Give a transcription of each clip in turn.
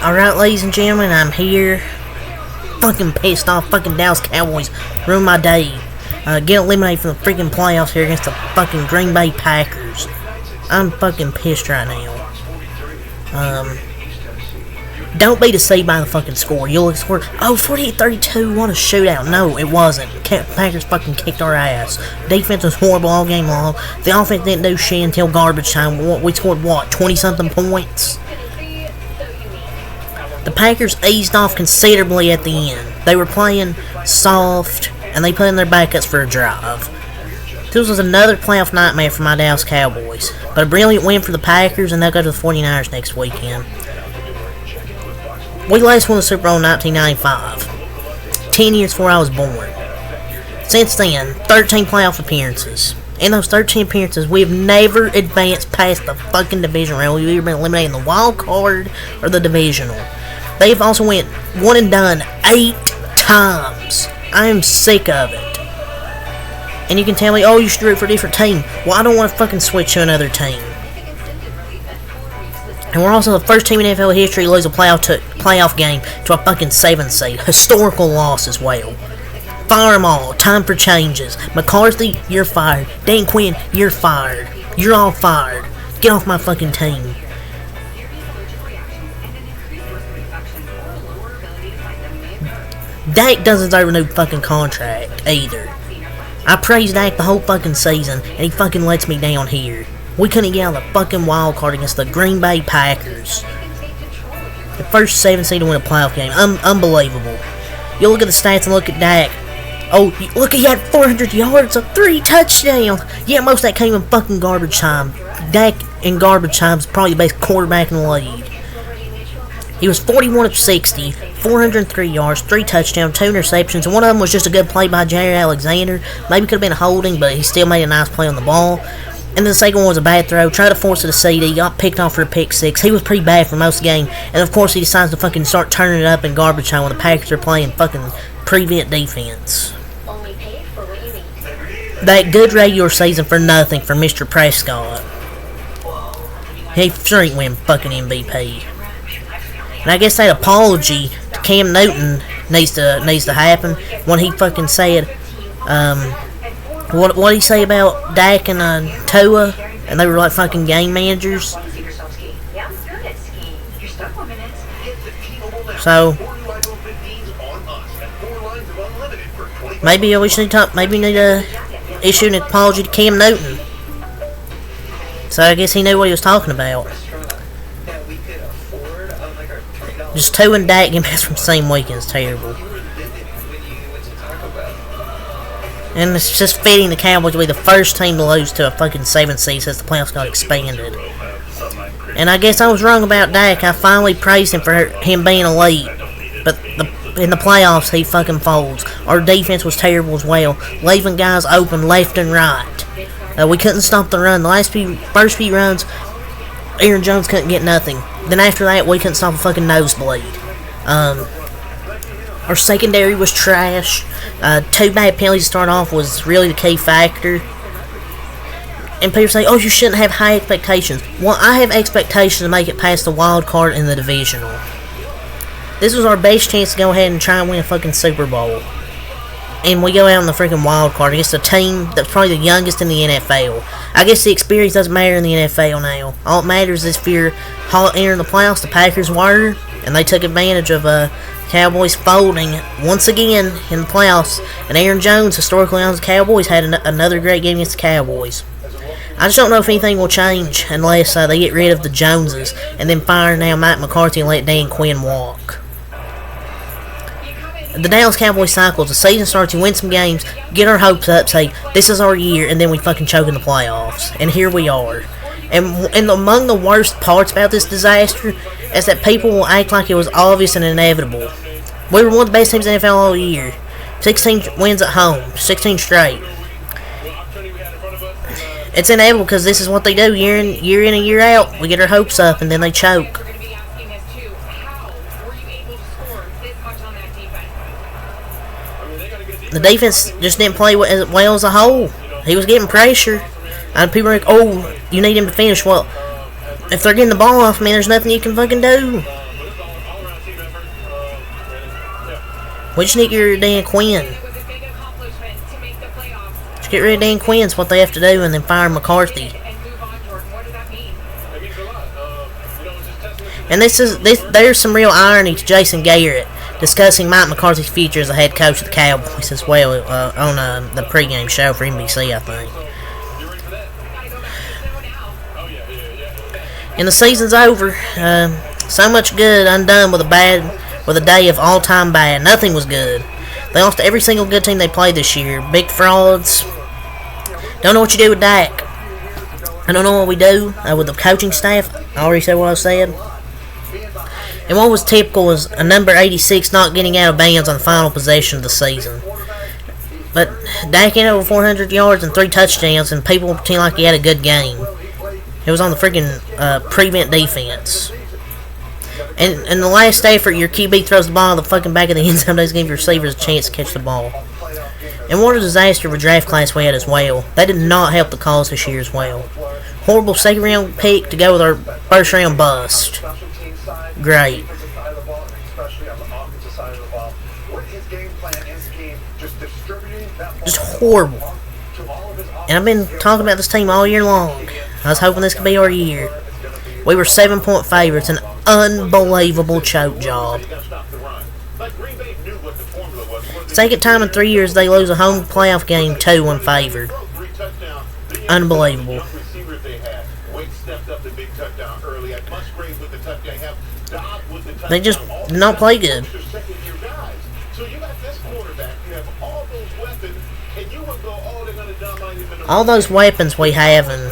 Alright, ladies and gentlemen, I'm here. Fucking pissed off. Fucking Dallas Cowboys ruined my day. Get eliminated from the freaking playoffs here against the fucking Green Bay Packers. I'm fucking pissed right now. Don't be deceived by the fucking score. You'll score, oh, 48-32, what a shootout. No, it wasn't. Packers fucking kicked our ass. Defense was horrible all game long. The offense didn't do shit until garbage time. We scored, what, 20-something points? The Packers eased off considerably at the end. They were playing soft, and they put in their backups for a drive. This was another playoff nightmare for my Dallas Cowboys. But a brilliant win for the Packers, and they'll go to the 49ers next weekend. We last won the Super Bowl in 1995. 10 years before I was born. Since then, 13 playoff appearances. In those 13 appearances, we have never advanced past the fucking division round. We've either been eliminated in the wild card or the divisional. They've also went one and done 8 times. I am sick of it. And you can tell me, oh, you should root for a different team. Well, I don't want to fucking switch to another team. And we're also the first team in NFL history to lose a playoff game to a fucking 7 seed. Historical loss as well. Fire them all. Time for changes. McCarthy, you're fired. Dan Quinn, you're fired. You're all fired. Get off my fucking team. Dak doesn't deserve a new fucking contract either. I praised Dak the whole fucking season, and he fucking lets me down here. We couldn't get out of the fucking wild card against the Green Bay Packers. The first 7 seed to win a playoff game. Unbelievable. You look at the stats and look at Dak. Oh, look, he had 400 yards of 3 touchdowns. Yeah, most of that came in fucking garbage time. Dak in garbage time is probably the best quarterback in the league. He was 41 of 60, 403 yards, 3 touchdowns, 2 interceptions, and one of them was just a good play by Jair Alexander. Maybe could have been a holding, but he still made a nice play on the ball. And the second one was a bad throw. Tried to force it a CD. Got picked off for a pick 6. He was pretty bad for most of the game. And of course he decides to fucking start turning it up in garbage time when the Packers are playing fucking prevent defense. That good regular season for nothing for Mr. Prescott. He sure ain't win fucking MVP. And I guess that apology to Cam Newton needs to happen when he fucking said, what did he say about Dak and Tua? And they were like fucking game managers. So maybe we should need to issue an apology to Cam Newton. So I guess he knew what he was talking about. Just Tua and Dak getting back from the same weekend is terrible. And it's just fitting the Cowboys to be the first team to lose to a fucking 7 seed since the playoffs got expanded. And I guess I was wrong about Dak. I finally praised him for him being elite. But in the playoffs, he fucking folds. Our defense was terrible as well. Leaving guys open left and right. We couldn't stop the run. The first few runs, Aaron Jones couldn't get nothing. Then after that, we couldn't stop a fucking nosebleed. Our secondary was trash. 2 bad penalties to start off was really the key factor. And people say, oh, you shouldn't have high expectations. Well, I have expectations to make it past the wild card and the divisional. This was our best chance to go ahead and try and win a fucking Super Bowl. And we go out in the freaking wild card against a team that's probably the youngest in the NFL. I guess the experience doesn't matter in the NFL now. All that matters is if you're entering the playoffs, the Packers were, and they took advantage of Cowboys folding once again in the playoffs. And Aaron Jones, historically on the Cowboys, had another great game against the Cowboys. I just don't know if anything will change unless they get rid of the Joneses and then fire now Mike McCarthy and let Dan Quinn walk. The Dallas Cowboys cycle. The season starts, you win some games, get our hopes up, say, this is our year, and then we fucking choke in the playoffs. And here we are. And among the worst parts about this disaster is that people will act like it was obvious and inevitable. We were one of the best teams in the NFL all year. 16 wins at home. 16 straight. It's inevitable because this is what they do year in and year out. We get our hopes up and then they choke. The defense just didn't play as well as a whole. He was getting pressure. And people are like, oh, you need him to finish. Well, if they're getting the ball off me, there's nothing you can fucking do. We just need to get rid of Dan Quinn. Just get rid of Dan Quinn's what they have to do, and then fire McCarthy. And there's some real irony to Jason Garrett discussing Mike McCarthy's future as a head coach of the Cowboys as well on the pregame show for NBC, I think. And the season's over. So much good undone with a day of all-time bad. Nothing was good. They lost to every single good team they played this year. Big frauds. Don't know what you do with Dak. I don't know what we do with the coaching staff. I already said what I said. And what was typical was a number 86 not getting out of bounds on the final possession of the season. But Dak had over 400 yards and 3 touchdowns, and people pretend like he had a good game. It was on the freaking prevent defense. And in the last effort, your QB throws the ball in the fucking back of the end zone. Doesn't give your receivers a chance to catch the ball. And what a disaster of a draft class we had as well. They did not help the cause this year as well. Horrible second round pick to go with our first round bust. Great. Just horrible. And I've been talking about this team all year long. I was hoping this could be our year. We were 7-point favorites. An unbelievable choke job. Second time in 3 years they lose a home playoff game 2 unfavored. Unbelievable. They just did not play good. All those weapons we have and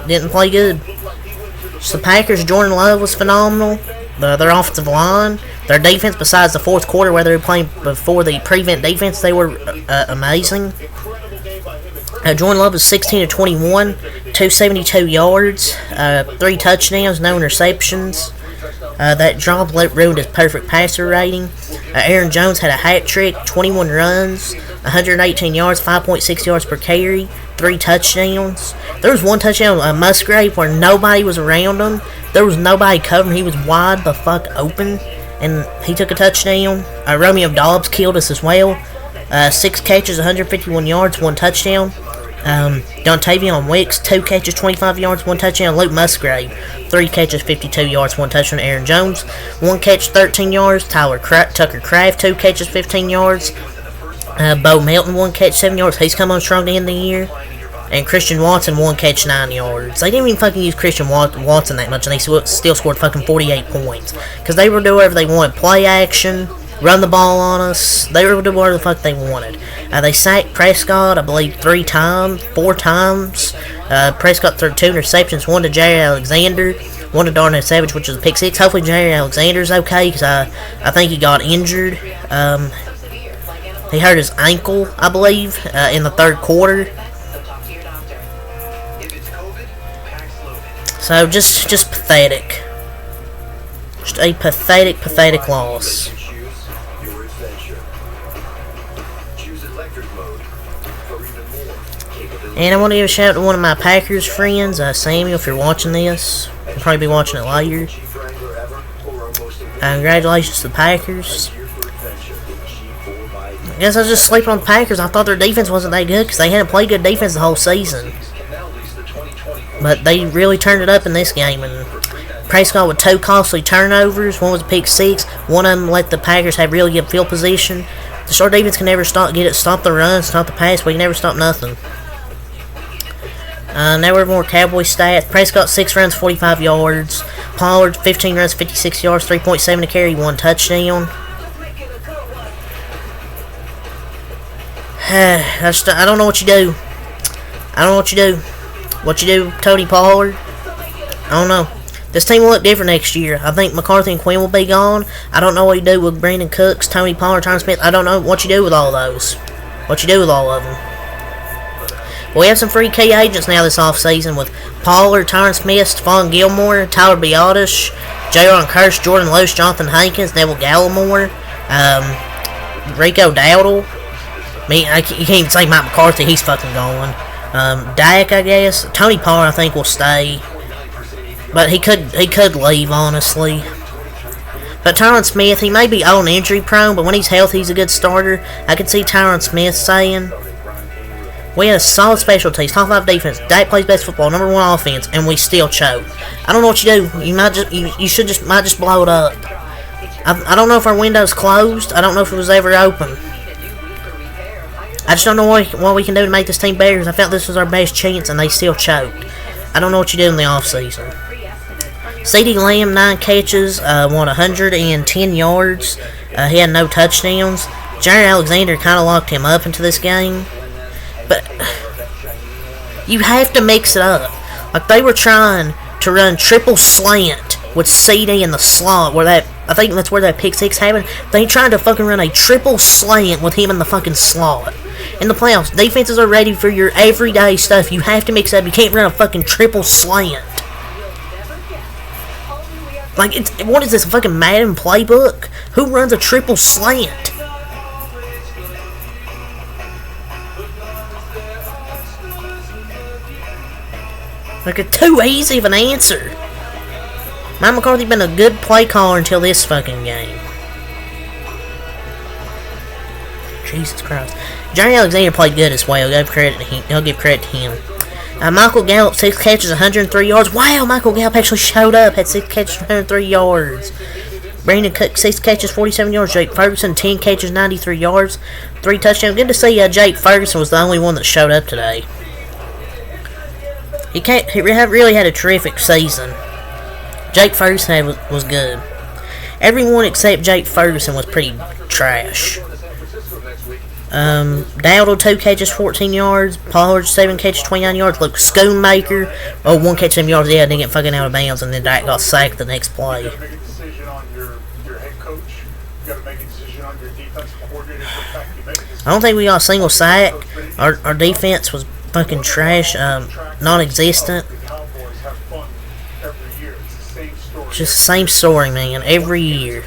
didn't play good. So the Packers, Jordan Love was phenomenal. Their offensive line, their defense, besides the fourth quarter where they were playing before the prevent defense, they were amazing. Jordan Love was 16 of 21, 272 yards, 3 touchdowns, no interceptions. That drop ruined his perfect passer rating. Aaron Jones had a hat trick, 21 runs, 118 yards, 5.6 yards per carry, 3 touchdowns. There was one touchdown, Musgrave, where nobody was around him. There was nobody covering. He was wide the fuck open, and he took a touchdown. Romeo Dobbs killed us as well. 6 catches, 151 yards, 1 touchdown. Dontavion Wicks, 2 catches, 25 yards, 1 touchdown. Luke Musgrave, 3 catches, 52 yards, 1 touchdown. Aaron Jones, 1 catch, 13 yards. Tucker Kraft, 2 catches, 15 yards. Bo Melton, 1 catch, 7 yards. He's come on strong to end the year. And Christian Watson, 1 catch, 9 yards. They didn't even fucking use Christian Watson that much, and they still scored fucking 48 points. Because they were doing whatever they wanted. Play action, run the ball on us. They were doing whatever the fuck they wanted. They sacked Prescott, I believe, 4 times. Prescott threw 2 interceptions, 1 to Jerry Alexander, 1 to Darnell Savage, which was a pick 6. Hopefully Jerry Alexander's okay, because I think he got injured. He hurt his ankle, I believe, in the third quarter. So, just pathetic. Just a pathetic loss. And I want to give a shout out to one of my Packers friends, Samuel, if you're watching this. You'll probably be watching it later. Congratulations to the Packers. I guess I was just sleeping on the Packers. I thought their defense wasn't that good because they hadn't played good defense the whole season. But they really turned it up in this game. And Prescott with 2 costly turnovers. One was a pick 6. One of them let the Packers have really good field position. The short defense can never stop the run, stop the pass. We can never stop nothing. Now we're more Cowboy stats. Prescott 6 runs, 45 yards. Pollard 15 runs, 56 yards, 3.7 to carry, 1 touchdown. I don't know what you do. What you do, Tony Pollard? I don't know. This team will look different next year. I think McCarthy and Quinn will be gone. I don't know what you do with Brandon Cooks, Tony Pollard, Tyron Smith. I don't know what you do with all those. What you do with all of them. We have some free key agents now this offseason with Pollard, Tyron Smith, Stephon Gilmore, Tyler Biotish, Jaron Kearse, Jordan Lewis, Jonathan Hankins, Neville Gallimore, Rico Dowdle. You can't even say Mike McCarthy, he's fucking gone. Dak, I guess. Tony Pollard, I think, will stay. But he could leave, honestly. But Tyron Smith, he may be old and injury prone, but when he's healthy, he's a good starter. I could see Tyron Smith saying, we had a solid specialties, top 5 defense, Dak plays best football, number 1 offense, and we still choke. I don't know what you do. You might just blow it up. I don't know if our window's closed. I don't know if it was ever open. I just don't know what we can do to make this team better, because I felt this was our best chance, and they still choked. I don't know what you do in the offseason. CeeDee Lamb, 9 catches, 110 yards. He had no touchdowns. Jared Alexander kind of locked him up into this game. But you have to mix it up. Like, they were trying to run triple slant with CeeDee in the slot, I think that's where that pick 6 happened. They tried to fucking run a triple slant with him in the fucking slot. In the playoffs, defenses are ready for your everyday stuff. You have to mix it up. You can't run a fucking triple slant. Like, what is this, a fucking Madden playbook? Who runs a triple slant? Like, it's too easy of an answer. Mike McCarthy been a good play caller until this fucking game. Jesus Christ. Jerry Alexander played good as well. I'll give credit to him. Michael Gallup, 6 catches, 103 yards. Wow, Michael Gallup actually showed up. Had 6 catches, 103 yards. Brandon Cook, 6 catches, 47 yards. Jake Ferguson, 10 catches, 93 yards. 3 touchdowns. Good to see Jake Ferguson was the only one that showed up today. He really had a terrific season. Jake Ferguson was good. Everyone except Jake Ferguson was pretty trash. Dowdle, 2 catches, 14 yards. Pollard, 7 catches, 29 yards. Luke Schoonmaker, 1 catch, 7 yards. Yeah, didn't get fucking out of bounds, and then Dak got sacked the next play. You gotta make a decision on your head coach. You gotta make a decision on your defensive coordinator. I don't think we got a single sack. Our defense was fucking trash, non-existent. Just the same story, man, every year.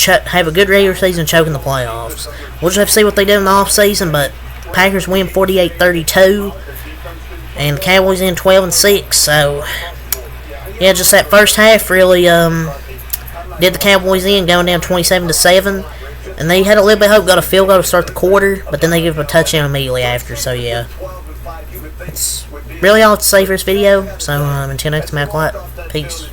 Have a good regular season, choke in the playoffs. We'll just have to see what they do in the offseason, but Packers win 48-32, and the Cowboys in 12-6, so yeah, just that first half really did the Cowboys in, going down 27-7, and they had a little bit of hope, got a field goal to start the quarter, but then they give up a touchdown immediately after, so yeah. That's really all I have to say for this video, so until next time, peace.